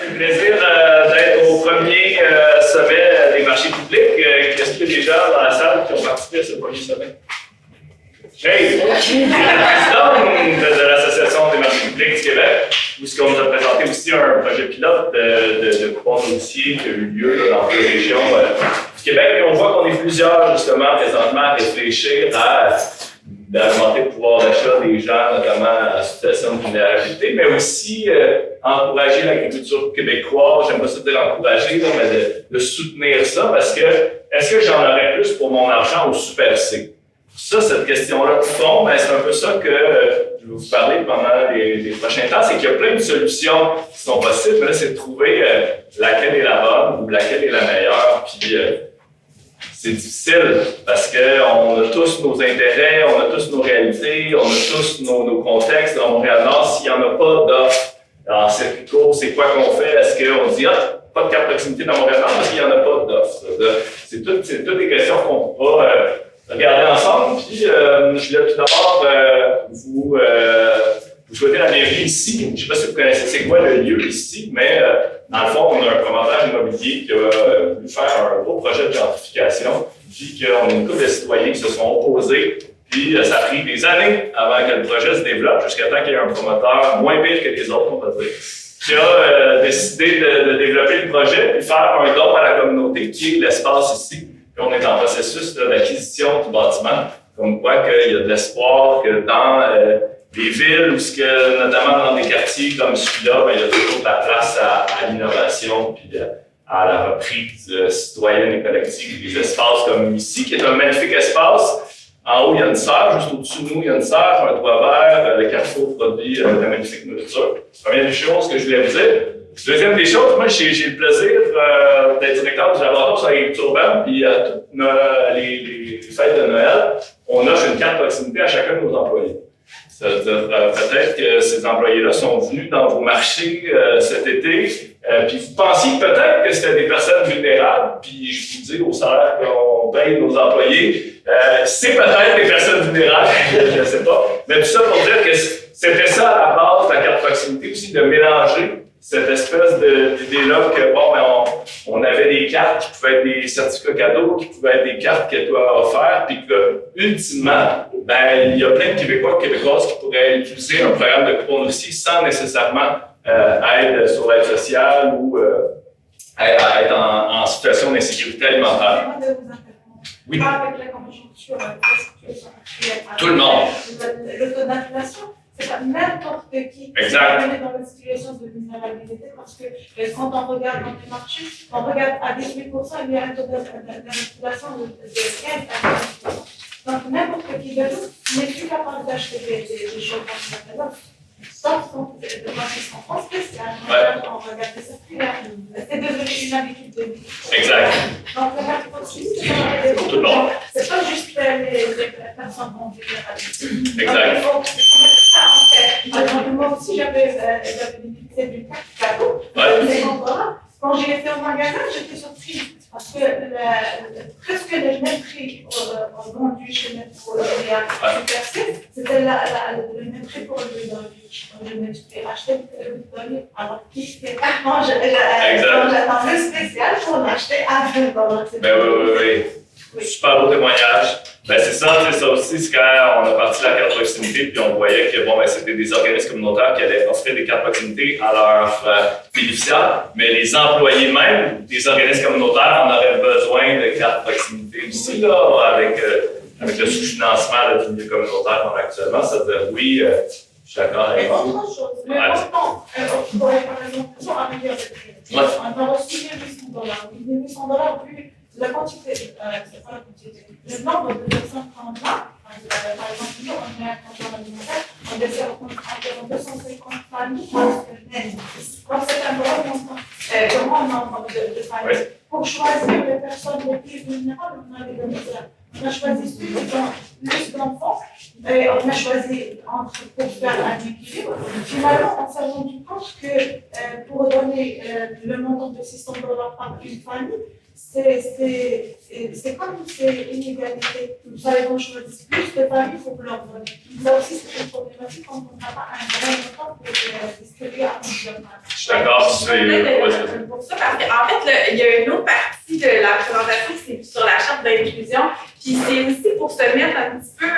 fait plaisir d'être au premier sommet des marchés publics. Est-ce qu'il y a des gens dans la salle qui ont participé à ce premier sommet? Hey! Président de l'Association des marchés publics du Québec, où ce qu'on nous a présenté aussi un projet pilote de coupon nourricier qui a eu lieu là, dans plusieurs régions du Québec. Et on voit qu'on est plusieurs, justement, présentement, à réfléchir à d'augmenter le pouvoir d'achat des gens, notamment en situation de vulnérabilité, mais aussi encourager l'agriculture québécoise. J'aime pas ça dire encourager, là, mais de soutenir ça, parce que est-ce que j'en aurais plus pour mon argent au Super C? Ça, cette question-là de fond, ben, c'est un peu ça que je vais vous parler pendant les prochains temps, c'est qu'il y a plein de solutions qui sont possibles, mais là, c'est de trouver laquelle est la bonne ou laquelle est la meilleure, puis c'est difficile parce qu'on a tous nos intérêts, on a tous nos réalités, on a tous nos contextes. Dans Montréal-Nord, s'il n'y en a pas d'offres en circuit court, c'est quoi qu'on fait? Est-ce qu'on dit « pas de carte proximité dans Montréal-Nord parce qu'il n'y en a pas d'offres? » C'est toutes des questions qu'on pourra regarder ensemble. Puis, je voulais tout d'abord vous souhaiter la bienvenue ici. Je ne sais pas si vous connaissez c'est quoi le lieu ici, mais dans le fond, on a un promoteur immobilier qui a voulu faire un gros projet de gentrification, puis qu'on a une couple de citoyens qui se sont opposés, puis ça a pris des années avant que le projet se développe, jusqu'à temps qu'il y ait un promoteur moins pire que les autres, on va dire, qui a décidé de développer le projet et faire un don à la communauté, qui est l'espace ici. Puis on est en processus d'acquisition du bâtiment, comme quoi qu'il y a de l'espoir que dans des villes, où notamment dans des quartiers comme celui-là, ben, il y a toujours de la place à l'innovation puis à la reprise citoyenne et collective des espaces comme ici, qui est un magnifique espace. En haut, il y a une serre, juste au-dessus de nous, il y a une serre, un toit vert, le carrefour produit de la magnifique nourriture. Première des choses que je voulais vous dire. Deuxième des choses, moi, j'ai le plaisir d'être directeur du laboratoire sur l'agriculture urbaine, puis à toutes les fêtes de Noël, on offre une carte proximité à chacun de nos employés. Ça veut dire peut-être que ces employés-là sont venus dans vos marchés cet été, puis vous pensiez peut-être que c'était des personnes vulnérables, puis je vous dis au salaire qu'on paye nos employés, c'est peut-être des personnes vulnérables, je ne sais pas, mais tout ça pour dire que c'était ça à la base de la carte proximité aussi, de mélanger cette espèce d'idée-là que, bon, ben, on avait des cartes qui pouvaient être des certificats cadeaux, qui pouvaient être des cartes qu'elle doit offrir, puis que, ultimement, ben, il y a plein de Québécois et Québécoises qui pourraient utiliser un programme de coupon nourricier sans nécessairement être sur l'aide sociale ou être en situation d'insécurité alimentaire. Oui. Avec la conjoncture, Tout le monde. Le taux d'inflation. C'est pas n'importe qui exact. Est dans une situation de vulnérabilité parce que quand on regarde dans les marchés, on regarde à 18%, il y a un taux d'inflation de 15 à 20%. Donc n'importe qui de nous n'est plus capable d'acheter des choses dans le sauf de façon en spécial. On regarde les circulaires. C'est devenu une habitude de vie. Exact. Donc la carte proximité, c'est pour tout le monde. C'est pas juste les personnes en vulnérabilité. Exact. Il faut mettre ça en tête. Alors, moi aussi, j'avais bénéficié d'une carte cadeau. Quand j'ai été au magasin, j'étais surprise parce que presque le même prix vendu chez Metro et à Super, c'était le même prix pour le dolly. Je me suis acheté le dolly alors qu'il était quand j'attends le spécial pour l'acheter à $20. Ben oui. Super beau témoignage. Ben c'est ça aussi, c'est quand on a parti de la carte proximité, puis on voyait que bon, ben, c'était des organismes communautaires qui allaient offrir des cartes proximité à leurs bénéficiaires, mais les employés même des organismes communautaires en auraient besoin de cartes proximité aussi, là, avec le sous-financement du milieu communautaire qu'on a actuellement. C'est-à-dire, oui, je suis d'accord avec vous. Autre chose, mais pourtant, on pourrait par exemple toujours améliorer le prix. On a reçu $1 800. $1 plus la quantité, c'est pas la quantité, le nombre de personnes qu'on a, par exemple, nous, on est à comptoir alimentaire, on dessert environ 250 familles par semaine. Donc, c'est un grand nombre de familles. Pour choisir les personnes les plus vulnérables, on a des misères. On a choisi ceux qui ont plus d'enfants, et on a choisi pour faire un équilibre. Finalement, on s'est rendu compte que pour donner le montant de $600 par une famille, c'est comme c'est inégalité. Vous savez, quand je choisis plus de familles, il faut que leur donner. Ça aussi, c'est une problématique quand on n'a pas un vrai montant pour distribuer à plusieurs familles. Je suis d'accord, c'est. Pour ça, parce qu'en fait, il y a une autre partie de la présentation, c'est sur la charte d'inclusion. Puis c'est aussi pour se mettre un petit peu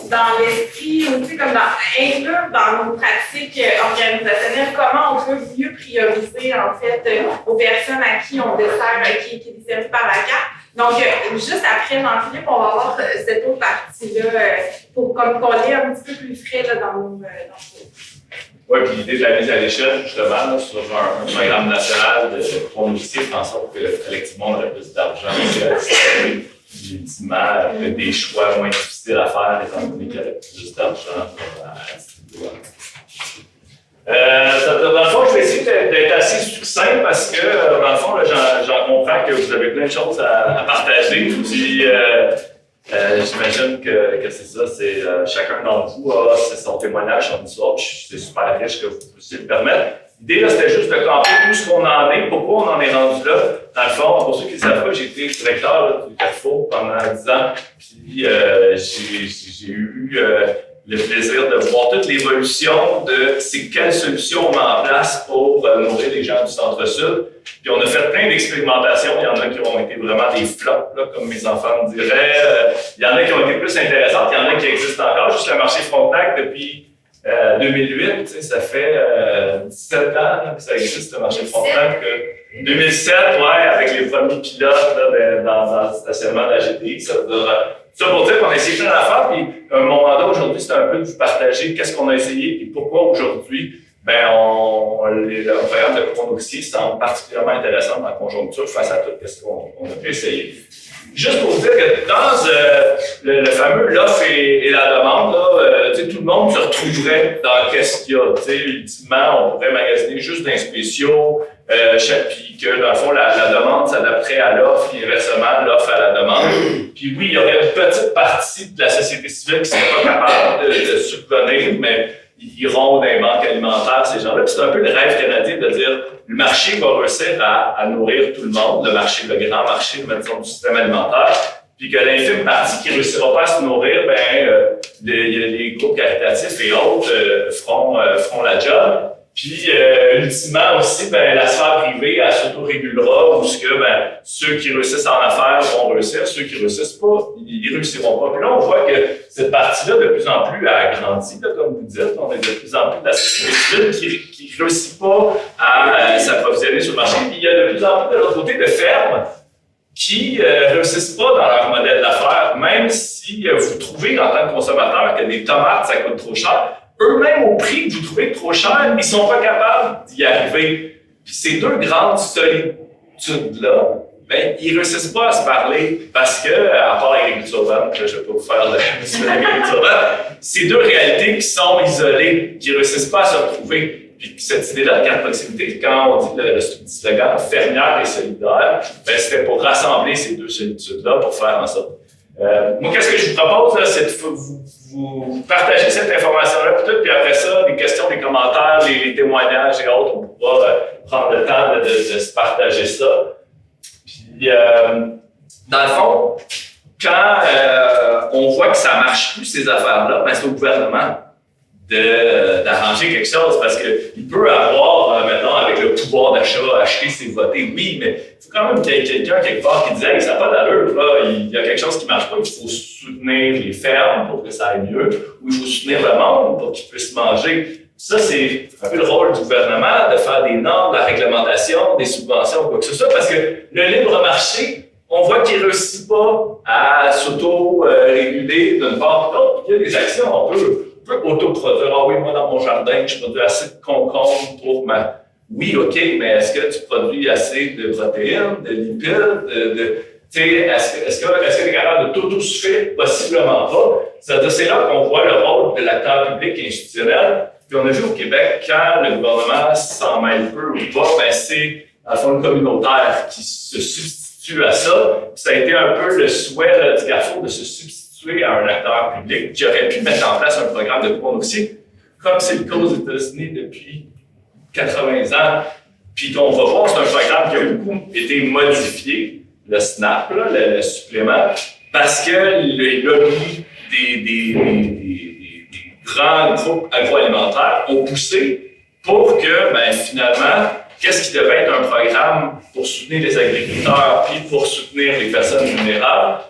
dans l'esprit, aussi comme inclure dans nos pratiques organisationnelles, comment on peut mieux prioriser en fait aux personnes à qui on dessert, qui est desservie par la carte. Donc, juste après Jean-Philippe, on va avoir cette autre partie-là pour comme qu'on l'ait un petit peu plus frais là, dans nos Oui, puis l'idée de la mise à l'échelle, justement, là, sur un programme national de promotion, fait en sorte que collectivement, on aurait plus d'argent à distribuer. Ultimement, fait des choix moins difficiles à faire, étant donné qu'il y aurait plus d'argent à distribuer. Dans le fond, je vais essayer d'être assez succinct parce que, dans le fond, j'en comprends que vous avez plein de choses à partager. Puis, j'imagine que c'est ça, c'est chacun d'entre vous a son témoignage, son histoire, puis c'est super riche que vous puissiez le permettre. L'idée, là, c'était juste de camper tout ce qu'on en est, pourquoi on en est rendu là. Dans le fond, pour ceux qui ne savent pas, j'ai été directeur là, du Carrefour pendant 10 ans, puis j'ai eu le plaisir de voir toute l'évolution de c'est quelle solution on met en place pour nourrir les gens du Centre-Sud. Puis on a fait plein d'expérimentations. Il y en a qui ont été vraiment des flops, là, comme mes enfants me diraient. Il y en a qui ont été plus intéressantes, il y en a qui existent encore. Juste le marché Frontenac depuis 2008, ça fait 17 ans là, que ça existe, le marché Frontenac. 2007, ouais, avec les premiers pilotes là, dans le stationnement de la GTI. Ça pour dire qu'on a essayé plein d'affaires, puis mon mandat aujourd'hui, c'est un peu de vous partager qu'est-ce qu'on a essayé et pourquoi aujourd'hui, le programme de Pronoxy semble particulièrement intéressant dans la conjoncture face à tout ce qu'on a pu essayer. Juste pour vous dire que dans le fameux l'offre et la demande, là, tout le monde se retrouverait dans qu'est-ce qu'il y a. Ultimement, on pourrait magasiner juste d'un spéciaux, puis que dans le fond, la demande s'adapterait à l'offre, puis inversement, l'offre à la demande. Puis oui, il y aurait une petite partie de la société civile qui ne serait pas capable de subvenir, mais ils iront dans les banques alimentaires, ces gens-là. Puis c'est un peu le rêve canadien de dire le marché va réussir à nourrir tout le monde, le grand marché, mettons, du système alimentaire, puis que l'infime partie qui ne réussira pas à se nourrir, les groupes caritatifs et autres feront la job. Puis, ultimement aussi, la sphère privée, elle s'autorégulera, où ceux qui réussissent en affaires vont réussir, ceux qui réussissent pas, ils réussiront pas. Puis là, on voit que cette partie-là, de plus en plus, a grandi, là, comme vous dites. On est de plus en plus de la société civile qui ne réussit pas à s'approvisionner sur le marché. Puis, il y a de plus en plus, de l'autre côté, de fermes qui ne réussissent pas dans leur modèle d'affaires, même si vous trouvez, en tant que consommateur, que des tomates, ça coûte trop cher. Eux-mêmes, au prix que vous trouvez trop cher, ils ne sont pas capables d'y arriver. Puis ces deux grandes solitudes-là, ils ne réussissent pas à se parler parce que, à part l'agriculture verte, je ne vais pas vous faire l'agriculture verte, ces deux réalités qui sont isolées, qui ne réussissent pas à se retrouver. Puis cette idée-là de carte proximité, quand on dit le slogan « fermière et solidaire », c'était pour rassembler ces deux solitudes-là pour faire en sorte. Moi, qu'est-ce que je vous propose, là, c'est de vous partager cette information-là, puis après ça, les questions, les commentaires, les témoignages et autres, on pourra prendre le temps de se partager ça. Puis, dans le fond, quand on voit que ça ne marche plus, ces affaires-là, c'est au gouvernement d'arranger quelque chose, parce qu'il peut avoir, maintenant, avec le pouvoir d'achat, acheter, c'est voter, oui, mais il faut quand même qu'il y ait quelqu'un quelque part qui dise hey, ça n'a pas d'allure, là, il y a quelque chose qui ne marche pas, il faut soutenir les fermes pour que ça aille mieux, ou il faut soutenir le monde pour qu'il puisse manger. Ça, c'est un peu le rôle du gouvernement de faire des normes, de la réglementation, des subventions, quoi que ce soit, parce que le libre marché, on voit qu'il ne réussit pas à s'auto-réguler d'une part ou d'autre. Il y a des actions, on peut autoproduire. Ah oui, moi, dans mon jardin, je produis assez de concombre pour ma... Oui, OK, mais est-ce que tu produis assez de protéines, de lipides, est-ce que tu es capable de t'autosuffire? Possiblement pas. C'est là qu'on voit le rôle de l'acteur public et institutionnel. Puis on a vu au Québec, quand le gouvernement s'en mêle peu ou pas, c'est, dans le fond, le communautaire qui se substitue à ça. Puis ça a été un peu le souhait du Carrefour de se substituer à un acteur public qui aurait pu mettre en place un programme de promotion, comme c'est le cas aux États-Unis depuis 80 ans. Puis qu'on va voir, c'est un programme qui a beaucoup été modifié. le SNAP, là, le supplément, parce que le lobby des grands groupes agroalimentaires ont poussé pour que, finalement, qu'est-ce qui devait être un programme pour soutenir les agriculteurs puis pour soutenir les personnes vulnérables,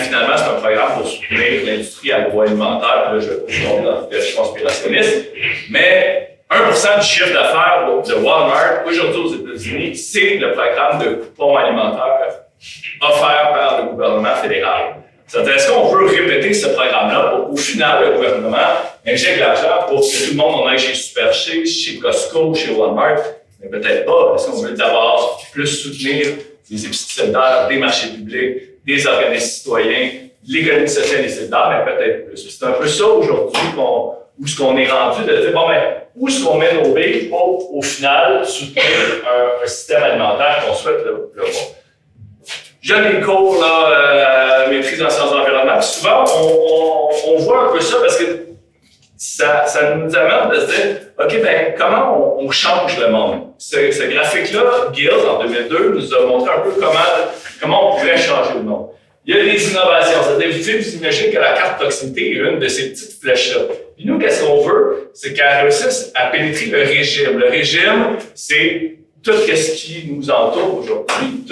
finalement, c'est un programme pour soutenir l'industrie agroalimentaire. Là, je tombe dans le conspirationniste, mais 1% du chiffre d'affaires de Walmart aujourd'hui aux États-Unis, c'est le programme de coupons alimentaires offert par le gouvernement fédéral. C'est-à-dire, est-ce qu'on veut répéter ce programme-là pour qu'au final, le gouvernement injecte l'argent pour que tout le monde en aille chez Super C, chez Costco, chez Walmart? Mais peut-être pas. Est-ce qu'on veut d'abord plus soutenir les épiceries solidaires, des marchés publics, des organismes citoyens, l'économie sociale et solidaire? Mais peut-être plus. C'est un peu ça aujourd'hui où ce qu'on est rendu de dire, où est-ce qu'on met nos billes pour, au final, soutenir un système alimentaire qu'on souhaite le bon. J'ai des cours, maîtrise en sciences de l'environnement. Souvent, on voit un peu ça parce que ça nous amène de se dire, OK, comment on change le monde? Ce graphique-là, Gill, en 2002, nous a montré un peu comment on pouvait changer le monde. Il y a des innovations. C'est-à-dire, vous pouvez vous imaginer que la carte proximité est une de ces petites flèches-là. Puis nous, qu'est-ce qu'on veut? C'est qu'elle réussisse à pénétrer le régime. Le régime, c'est tout ce qui nous entoure aujourd'hui,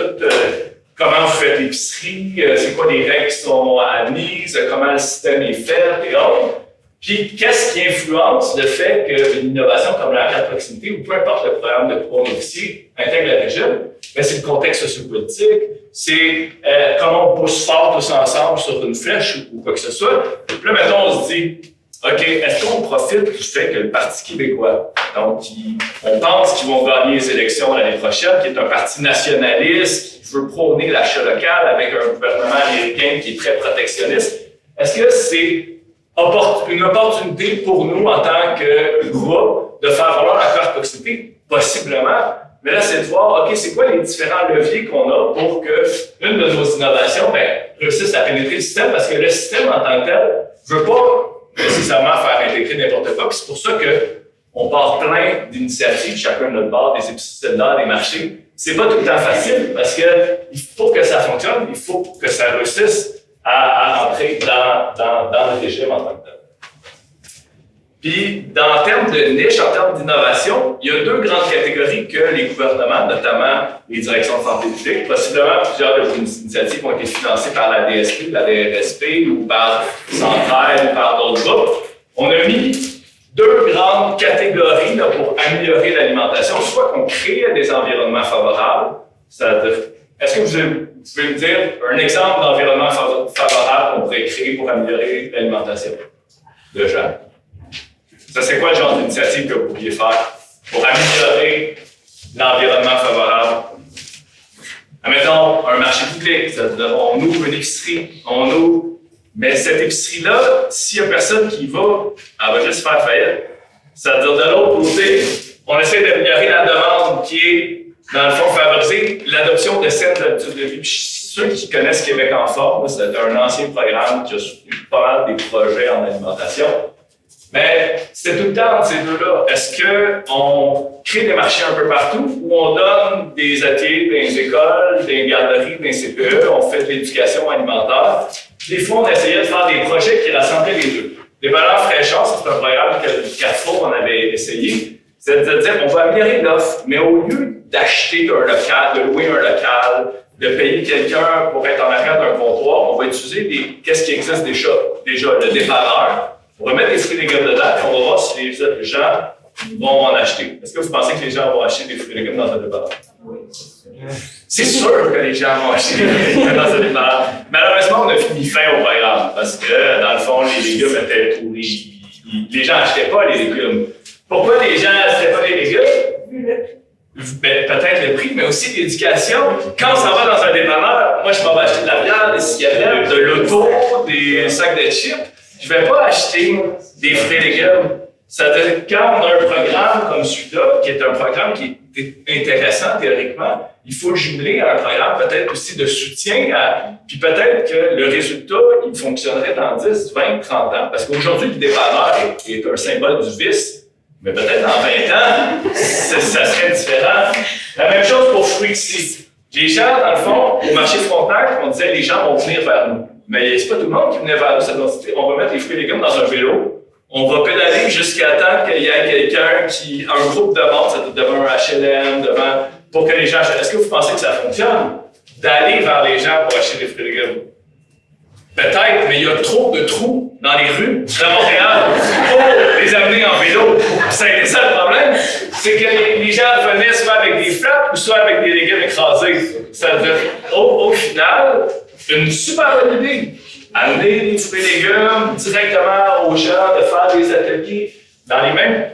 comment vous faites l'épicerie, c'est quoi les règles qui sont admises, comment le système est fait, et autres. Puis, qu'est-ce qui influence le fait qu'une innovation comme la carte proximité, ou peu importe le programme de coupon nourricier, intègre le régime? C'est le contexte sociopolitique, c'est comment on pousse fort tous ensemble sur une flèche ou quoi que ce soit. Puis là, mettons, on se dit, OK, est-ce qu'on profite du fait que le Parti québécois, donc, on pense qu'ils vont gagner les élections l'année prochaine, qui est un parti nationaliste, qui veut prôner l'achat local avec un gouvernement américain qui est très protectionniste, est-ce que c'est une opportunité pour nous en tant que groupe de faire valoir la carte proximité? Possiblement. Mais là, c'est de voir, OK, c'est quoi les différents leviers qu'on a pour qu'une de nos innovations réussisse à pénétrer le système, parce que le système en tant que tel ne veut pas nécessairement faire intégrer n'importe quoi. Puis c'est pour ça qu'on part plein d'initiatives, chacun de notre bord, des épiceries solidaires, des marchés. C'est pas tout le temps facile, parce que il faut que ça fonctionne, il faut que ça réussisse à entrer dans le régime en tant que tel. Puis, en termes de niche, en termes d'innovation, il y a deux grandes catégories que les gouvernements, notamment les directions de santé publique, possiblement plusieurs de vos initiatives ont été financées par la DSP, la DRSP ou par Centraide ou par d'autres groupes. On a mis deux grandes catégories pour améliorer l'alimentation, soit qu'on crée des environnements favorables, c'est-à-dire, est-ce que vous pouvez me dire un exemple d'environnement favorable qu'on pourrait créer pour améliorer l'alimentation de gens? Ça, c'est quoi le genre d'initiative que vous pourriez faire pour améliorer l'environnement favorable? Admettons, un marché public, c'est-à-dire on ouvre une épicerie, mais cette épicerie-là, s'il n'y a personne qui y va, elle va juste faire faillite. C'est-à-dire, de l'autre côté, on essaie d'améliorer la demande qui est, dans le fond, favoriser l'adoption de saines habitudes de vie. Ceux qui connaissent Québec en forme, c'est un ancien programme qui a soutenu pas mal des projets en alimentation. Mais c'est tout le temps entre ces deux-là. Est-ce qu'on crée des marchés un peu partout où on donne des ateliers dans les écoles, des garderies, dans les CPE, on fait de l'éducation alimentaire? Des fois, on essayait de faire des projets qui rassemblaient les deux. Les valeurs fraîcheurs, c'est un programme que Carrefour on avait essayé. C'est de dire, on va améliorer l'offre, mais au lieu d'acheter un local, de louer un local, de payer quelqu'un pour être en arrière d'un comptoir, on va utiliser qu'est-ce qui existe déjà, le dépanneur. On va mettre des fruits et légumes dedans et on va voir si les gens vont en acheter. Est-ce que vous pensez que les gens vont acheter des fruits et légumes dans un dépanneur? Oui. C'est sûr que les gens vont acheter des fruits et légumes dans un dépanneur. Malheureusement, on a fini fin au programme parce que, dans le fond, les légumes étaient pourris. Les gens n'achetaient pas les légumes. Pourquoi les gens n'achetaient pas les légumes? Peut-être le prix, mais aussi l'éducation. Quand on s'en va dans un dépanneur, moi, je m'en vais acheter de la viande, des cigarettes, de l'auto, des sacs de chips. Je ne vais pas acheter des fruits et légumes. C'est-à-dire, quand on a un programme comme celui-là, qui est un programme qui est intéressant théoriquement, il faut le jumeler à un programme peut-être aussi de soutien, puis peut-être que le résultat, il fonctionnerait dans 10, 20, 30 ans. Parce qu'aujourd'hui, le dépanneur est un symbole du vice, mais peut-être dans 20 ans, ça serait différent. La même chose pour Fruixy. Les gens, dans le fond, au marché Frontenac, on disait les gens vont venir vers nous. Mais c'est pas tout le monde qui venait vers nous. On va mettre les fruits et légumes dans un vélo. On va pédaler jusqu'à temps qu'il y ait quelqu'un un groupe de monde, ça devant un HLM, pour que les gens achètent. Est-ce que vous pensez que ça fonctionne? D'aller vers les gens pour acheter des fruits et légumes? Peut-être, mais il y a trop de trous dans les rues de Montréal pour les amener en vélo. Ça a été ça le problème. C'est que les gens venaient soit avec des flaps ou soit avec des légumes écrasés. Ça devait, au final, une super bonne idée. Amener des fruits et légumes directement aux gens, de faire des ateliers. Dans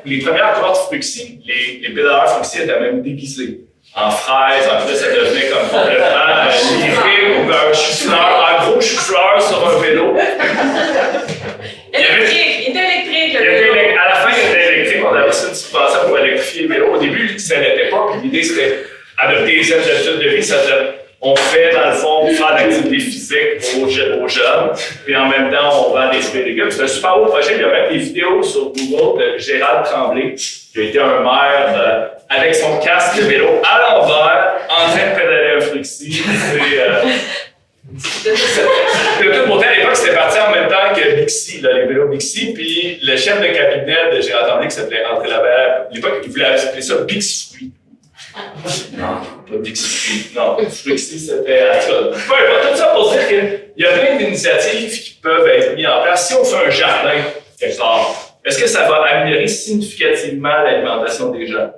les premières cohortes Fruxi, les pédaleurs Fruxi étaient même déguisés. En fraises, en plus, ça devenait comme complètement livré ou un chou-fleur, un gros chou-fleur sur un vélo. Il était électrique, le vélo. À la fin, il était électrique. On avait reçu une subvention pour électrifier le vélo. Au début, ça n'était pas. Puis l'idée, c'était adopter des habitudes de vie. On fait, dans le fond, faire l'activité physique aux jeunes. Puis en même temps, on vend des fruits et légumes. C'est un super beau projet. Il y a même des vidéos sur Google de Gérald Tremblay, qui a été un maire avec son casque de vélo à l'envers, en train de pédaler un Fruxi. De toute beauté, à l'époque, c'était parti en même temps que Bixi, les vélos Bixi. Puis le chef de cabinet de Gérald Tremblay, qui s'appelait André Labert, à l'époque, il voulait appeler ça Bixi. Non, pas Bixi. Non, Fruxi, c'était à ça. Peu importe, tout ça pour dire qu'il y a plein d'initiatives qui peuvent être mises en place. Si on fait un jardin quelque part, est-ce que ça va améliorer significativement l'alimentation des gens?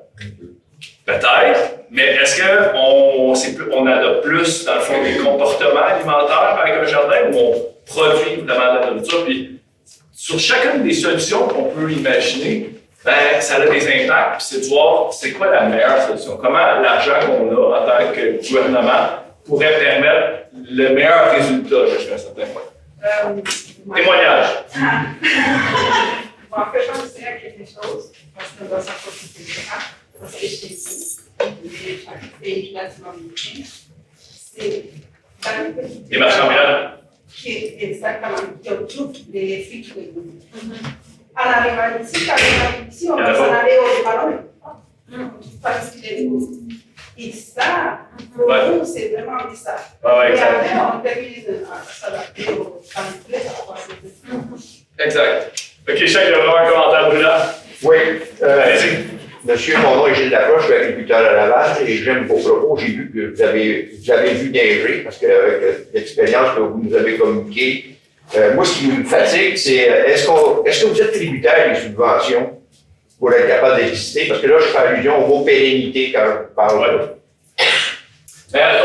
Peut-être, mais est-ce qu'on adopte plus, dans le fond, des comportements alimentaires avec un jardin où on produit vraiment de la nourriture? Puis, sur chacune des solutions qu'on peut imaginer, ça a des impacts, puis c'est de voir c'est quoi la meilleure solution. Comment l'argent qu'on a en tant que gouvernement pourrait permettre le meilleur résultat jusqu'à un certain point. Témoignage. En fait, je pensais à quelque chose, parce que dans sa profession, parce que je t'ai dit, et latino-américain, c'est dans les petites Les marchands ambulants. Exactement, qui ont toutes les fruits et légumes. En arrivant ici, on va s'en aller au ballon. Parce qu'il est beau. Et ça, pour nous, c'est vraiment ça. Et après, on termine à s'adapter au temps. Exact. OK, Jacques, il y a vraiment un commentaire brûlant. Oui. Monsieur, mon nom est Gilles Laproche, je suis agriculteur à Laval et j'aime vos propos. J'ai vu que vous avez vu neiger, parce qu'avec l'expérience que vous nous avez communiquée, moi, ce qui me fatigue, c'est est-ce que vous êtes tributaire des subventions pour être capable d'exister? Parce que là, je fais allusion au mot pérennité quand je parle.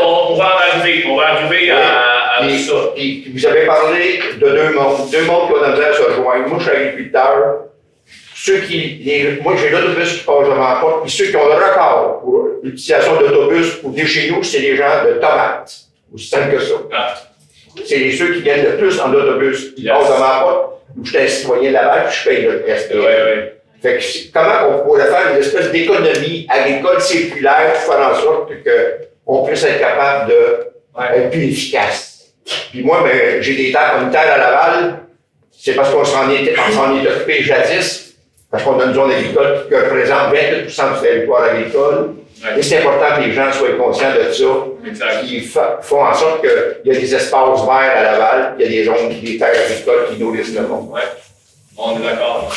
On va arriver à tout ça. Et vous avez parlé de deux mondes qui ont la misère à se rejoindre. Moi, je suis agriculteur. Moi, j'ai l'autobus qui passe devant la porte, puis ceux qui ont le record pour l'utilisation d'autobus pour venir chez nous, c'est les gens de tomates. Aussi simple que ça. Ah. C'est ceux qui viennent le plus en autobus. Ils passent devant la porte, où je suis un citoyen de Laval, puis je paye le reste. Ouais. Fait que comment on pourrait faire une espèce d'économie agricole circulaire pour faire en sorte qu'on puisse être capable d'être plus efficace? Puis moi, j'ai des terres comme terre à Laval, c'est parce qu'on s'en est occupé jadis, parce qu'on a une zone agricole qui représente 28% du territoire agricole. Ouais. Et c'est important que les gens soient conscients de ça, qui font en sorte qu'il y a des espaces verts à Laval, il y a des zones, des terres agricoles qui nourrissent le monde. Oui, on est d'accord.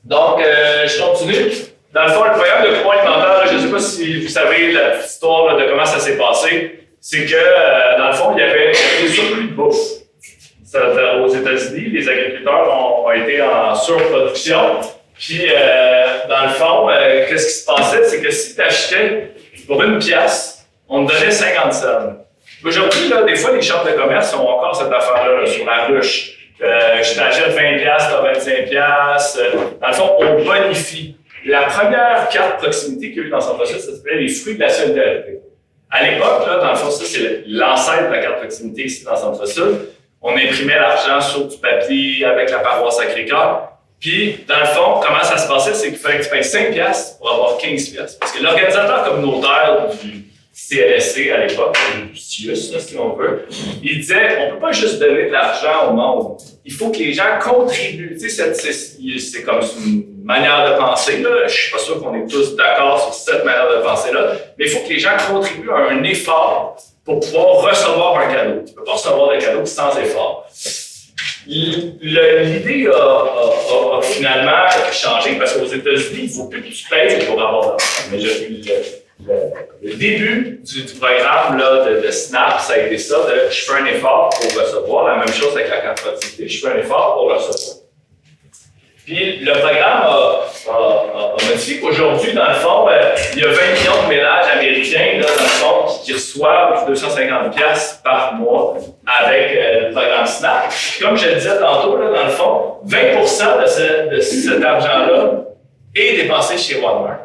Donc, je continue. Dans le fond, le programme de coupons alimentaires, je ne sais pas si vous savez la petite histoire de comment ça s'est passé. C'est que, dans le fond, il y avait des surplus de bouffe. Aux États-Unis, les agriculteurs ont été en surproduction. Puis, dans le fond, qu'est-ce qui se passait? C'est que si tu achetais pour une pièce, on te donnait 50 cents. Aujourd'hui, là, des fois, les chambres de commerce ont encore cette affaire-là là, sur la ruche. Je t'achète 20 pièces, t'as 25 pièces. Dans le fond, on bonifie. La première carte proximité qu'il y a eu dans Centre-Sud, ça s'appelait les fruits de la solidarité. À l'époque, là, dans le fond, ça, c'est l'ancêtre de la carte proximité ici dans Centre-Sud. On imprimait l'argent sur du papier avec la paroisse Sacré-Cœur. Puis, dans le fond, comment ça se passait, c'est qu'il fallait que tu payes 5 piastres pour avoir 15 piastres. Parce que l'organisateur communautaire du CLSC à l'époque, du CIUS, là, si on veut, il disait, on peut pas juste donner de l'argent au monde. Il faut que les gens contribuent. Tu sais, c'est comme une manière de penser, là. Je suis pas sûr qu'on est tous d'accord sur cette manière de pensée-là, mais il faut que les gens contribuent à un effort pour pouvoir recevoir un cadeau. Tu ne peux pas recevoir de cadeau sans effort. L'idée a finalement changé parce qu'aux États-Unis, il ne faut plus que tu payes pour avoir de l'argent. Mais le début du programme là, de SNAP, ça a été ça, de je fais un effort pour recevoir. La même chose avec la carte productivité, je fais un effort pour recevoir. Puis le programme a modifié qu'aujourd'hui, dans le fond, il y a 20 millions de ménages américains, là, dans le fond, qui reçoivent 250$ par mois avec le programme SNAP. Puis, comme je le disais tantôt, là, dans le fond, 20% de cet argent-là est dépensé chez Walmart,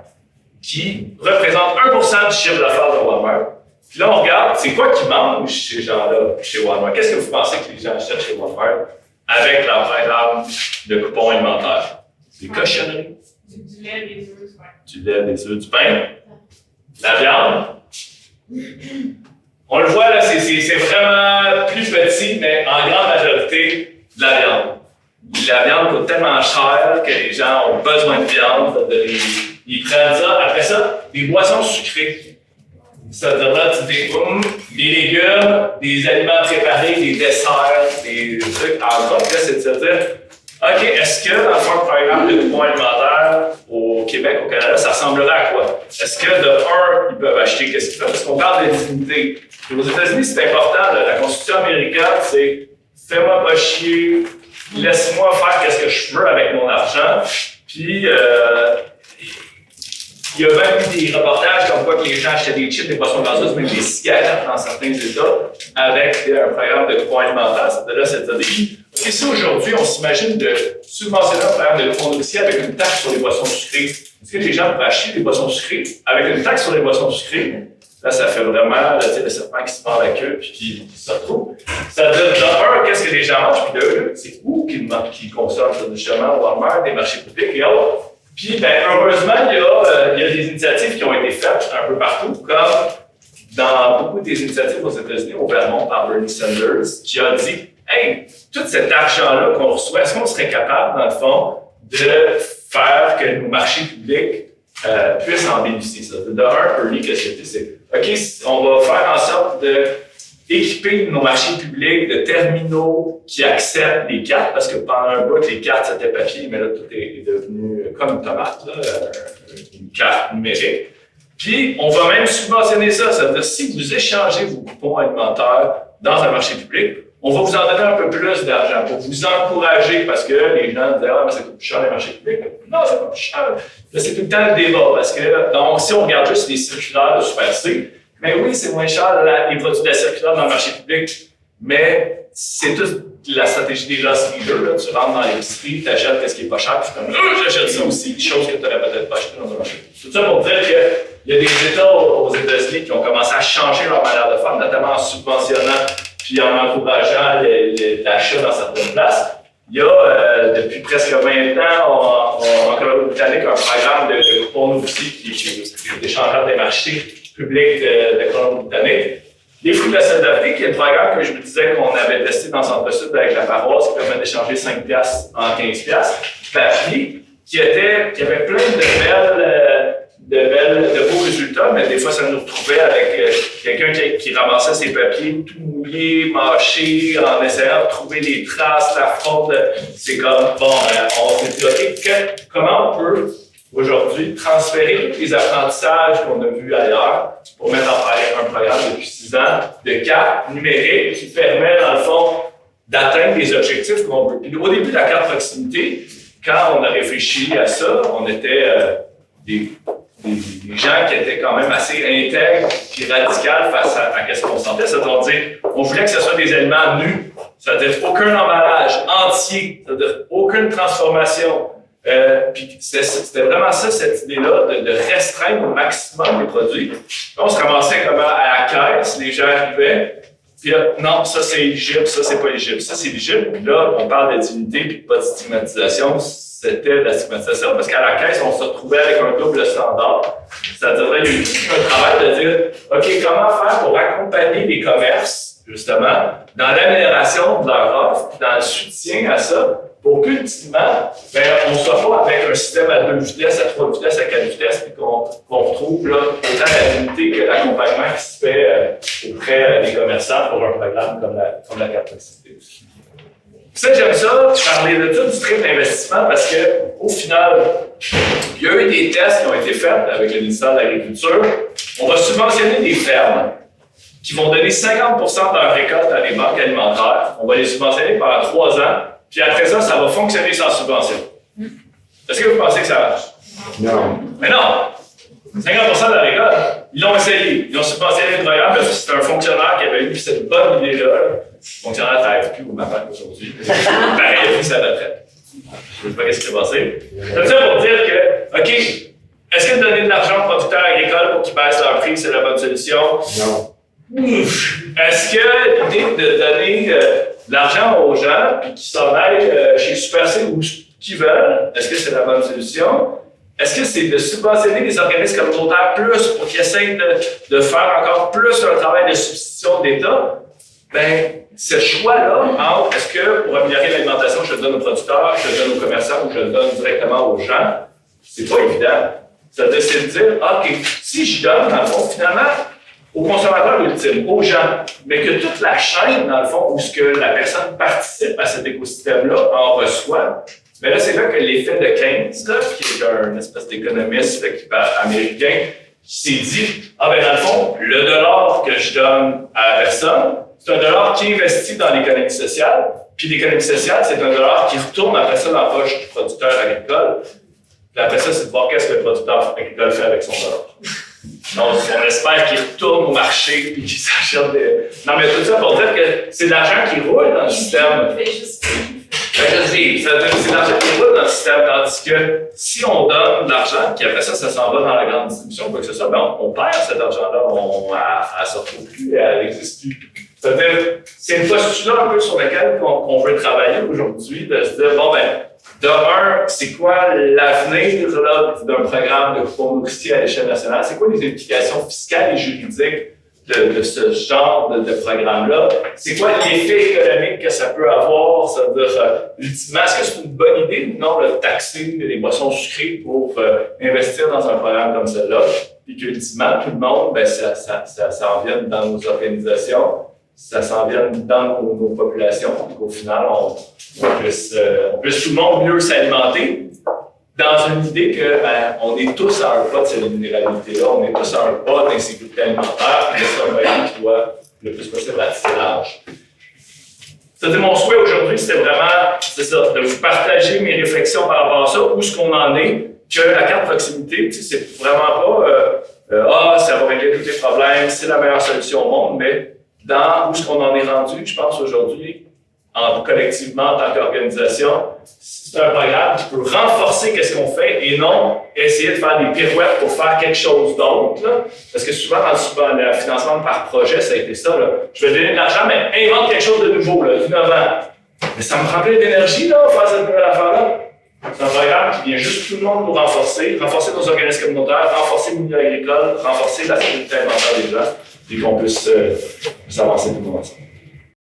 qui représente 1% du chiffre d'affaires de Walmart. Puis là, on regarde, c'est quoi qui mangent ces gens-là chez Walmart? Qu'est-ce que vous pensez que les gens achètent chez Walmart avec leur programme de coupons alimentaires? Des cochonneries. Du lait, des œufs, Du lait, des œufs, du pain. La viande. On le voit là, c'est vraiment plus petit, mais en grande majorité, de la viande. La viande coûte tellement cher que les gens ont besoin de viande. Ils prennent ça. Après ça, des boissons sucrées. C'est-à-dire là, des légumes, des aliments préparés, des desserts, des trucs. En gros, là, c'est de se dire, OK, est-ce que dans le programme de coupons alimentaires au Québec, au Canada, ça ressemblerait à quoi? Est-ce que de un, ils peuvent acheter qu'est-ce qu'ils veulent? Parce qu'on parle de dignité. Aux États-Unis, c'est important. Là, la Constitution américaine, c'est fais-moi pas chier, laisse-moi faire qu'est-ce que je veux avec mon argent. Puis, il y a même eu des reportages comme quoi que les gens achetaient des chips, des boissons gazeuses, même des cigarettes dans certains États avec un programme de coupons alimentaires. De là, c'est-à-dire, et si aujourd'hui, on s'imagine de subventionner un programme de coupons nourriciers avec une taxe sur les boissons sucrées, est-ce que les gens pourraient acheter des boissons sucrées avec une taxe sur les boissons sucrées? Là, ça fait vraiment là, le serpent qui se mord la queue puis qui se retrouve. Ça veut dire, de un, qu'est-ce que les gens mangent, puis de deux, c'est où qu'ils consomment ça, justement, au Walmart, des marchés publics et autres. Puis, ben, heureusement, il y a des initiatives qui ont été faites un peu partout, comme dans beaucoup des initiatives aux États-Unis, au Vermont, par Bernie Sanders, qui a dit hey, tout cet argent-là qu'on reçoit, est-ce qu'on serait capable, dans le fond, de faire que nos marchés publics puissent en bénéficier? Ça. De un, Bernie, qu'est-ce que c'est? OK, on va faire en sorte d'équiper nos marchés publics de terminaux qui acceptent les cartes, parce que pendant un bout, les cartes, c'était papier, mais là, tout est devenu comme une tomate, là, une carte numérique. Puis, on va même subventionner ça. Ça veut dire, si vous échangez vos coupons alimentaires dans un marché public, on va vous en donner un peu plus d'argent pour vous encourager, parce que les gens disent « Ah, mais ça coûte plus cher les marchés publics. » Non, ça coûte plus cher. Là, c'est tout le temps le débat, parce que donc, si on regarde juste les circulaires de Super C, mais oui, c'est moins cher les produits de la circulaire dans le marché public, mais c'est toute la stratégie des loss leaders. Là. Tu rentres dans l'épicerie, tu achètes ce qui n'est pas cher, puis tu es comme « j'achète ça aussi », des choses que tu n'aurais peut-être pas acheté dans un marché public. Tout ça pour dire qu'il y a des États aux États-Unis qui ont commencé à changer leur manière de faire, notamment en subventionnant puis en encourageant l'achat dans certaines places. Il y a, depuis presque 20 ans, en Colombie-Britannique, un programme de coupons nourriciers qui est échangeant des marchés publics de Colombie-Britannique. Les fruits de la solidarité, qui est le programme que je vous disais qu'on avait testé dans le Centre-Sud avec la paroisse, qui permet d'échanger 5$ en 15$, papier, qui avait plein de beaux résultats, mais des fois, ça nous retrouvait avec quelqu'un qui ramassait ses papiers tout mouillés, mâchés, en essayant de trouver des traces, la fraude. C'est comme, bon, on s'est dit, OK, comment on peut aujourd'hui transférer tous les apprentissages qu'on a vus ailleurs pour mettre en place un programme depuis 6 ans de cartes numériques qui permet, dans le fond, d'atteindre les objectifs qu'on veut. Puis, au début de la carte proximité, quand on a réfléchi à ça, on était des gens qui étaient quand même assez intègres et radicaux face à ce qu'on sentait. C'est-à-dire, on voulait que ce soit des aliments nus, c'est-à-dire aucun emballage entier, c'est-à-dire aucune transformation. Puis c'était vraiment ça, cette idée-là, de restreindre au maximum les produits. On se ramassait comme à la caisse, les gens arrivaient, puis là, non, ça c'est éligible, ça c'est pas éligible, ça c'est éligible. Puis là, on parle de dignité puis pas de stigmatisation. C'était de la stigmatisation, parce qu'à la caisse, on se retrouvait avec un double standard. C'est-à-dire, il y a eu tout un travail de dire, OK, comment faire pour accompagner les commerces, justement, dans l'amélioration de leur offre, dans le soutien à ça, pour qu'ultimement, on ne soit pas avec un système à 2 vitesses, à 3 vitesses, à 4 vitesses, puis qu'on retrouve là, autant la qualité que l'accompagnement qui se fait auprès des commerçants pour un programme comme la carte proximité. Ça, j'aime ça, parler de tout du trait d'investissement parce qu'au final, il y a eu des tests qui ont été faits avec le ministère de l'Agriculture. On va subventionner des fermes qui vont donner 50% de leur récolte à des banques alimentaires. On va les subventionner pendant 3 ans, puis après ça, ça va fonctionner sans subvention. Est-ce que vous pensez que ça marche? Non. Mais non! 50% de la récolte, ils l'ont essayé. Ils ont subventionné le programme parce que c'était un fonctionnaire qui avait eu cette bonne idée-là. Le fonctionnaire ne travaille plus au MAPAC aujourd'hui. Pareil, il a pris sa retraite. Je ne sais pas ce qui s'est passé. C'est ça pour dire que, OK, est-ce que donner de l'argent aux producteurs agricoles pour qu'ils baissent leur prix, c'est la bonne solution? Non. Est-ce que l'idée de donner de l'argent aux gens puis qu'ils s'en aillent chez Super C ou qu'ils veulent, est-ce que c'est la bonne solution? Est-ce que c'est de subventionner les organismes communautaires plus pour qu'ils essayent de faire encore plus un travail de substitution d'État? Ben, ce choix-là, entre est-ce que pour améliorer l'alimentation, je le donne aux producteurs, je le donne aux commerçants ou je le donne directement aux gens, c'est pas évident. C'est de dire, OK, si je donne, dans le fond, finalement, aux consommateurs ultimes, aux gens, mais que toute la chaîne, dans le fond, où ce que la personne participe à cet écosystème-là en reçoit, mais là, c'est là que l'effet de Keynes, là, qui est un espèce d'économiste américain, qui s'est dit, ah ben dans le fond, le dollar que je donne à la personne, c'est un dollar qui investit dans l'économie sociale, puis l'économie sociale, c'est un dollar qui retourne après ça dans la poche du producteur agricole. Puis après ça, c'est de voir qu'est-ce que le producteur agricole fait avec son dollar. Donc, on espère qu'il retourne au marché et qu'il s'achète des... Non, mais tout ça pour dire que c'est de l'argent qui roule dans le système. C'est l'argent qui roule dans le système, tandis que si on donne de l'argent, puis après ça s'en va dans la grande distribution, quoi que ce soit, ben on perd cet argent-là, elle ne se retrouve plus, elle n'existe plus. C'est-à-dire, c'est une postulat un peu sur laquelle on veut travailler aujourd'hui, de se dire, bon, ben, de un, c'est quoi l'avenir d'un programme de coupon nourricier à l'échelle nationale? C'est quoi les implications fiscales et juridiques de ce genre de programme-là? C'est quoi l'effet économique que ça peut avoir? C'est-à-dire, ultimement, est-ce que c'est une bonne idée ou non de taxer les boissons sucrées pour investir dans un programme comme celui-là? Puis qu'ultimement, tout le monde, ben, ça en vienne dans nos organisations, ça s'en vienne dans nos populations, puis qu'au final, on puisse tout le monde mieux s'alimenter dans une idée que on est tous à un pas de cette vulnérabilité-là, on est tous à un pas d'insécurité alimentaire, et c'est un moyen qui doit le plus possible ratisser large. C'était mon souhait aujourd'hui, c'était vraiment, c'est ça, de vous partager mes réflexions par rapport à ça, où est-ce qu'on en est, que la carte proximité, c'est vraiment pas ça va régler tous les problèmes, c'est la meilleure solution au monde, mais dans où est-ce qu'on en est rendu, je pense aujourd'hui, collectivement en tant qu'organisation, c'est un programme qui peut renforcer qu'est-ce qu'on fait et non essayer de faire des pirouettes pour faire quelque chose d'autre. Parce que souvent, dans le financement par projet, ça a été ça. Là. Je vais donner de l'argent, mais invente quelque chose de nouveau, innovant. Mais ça me prend plein d'énergie, là, faire cette nouvelle affaire-là. C'est un programme qui vient juste tout le monde nous renforcer nos organismes communautaires, renforcer le milieu agricole, renforcer la sécurité alimentaire des gens, et qu'on puisse avancer tout le monde ensemble.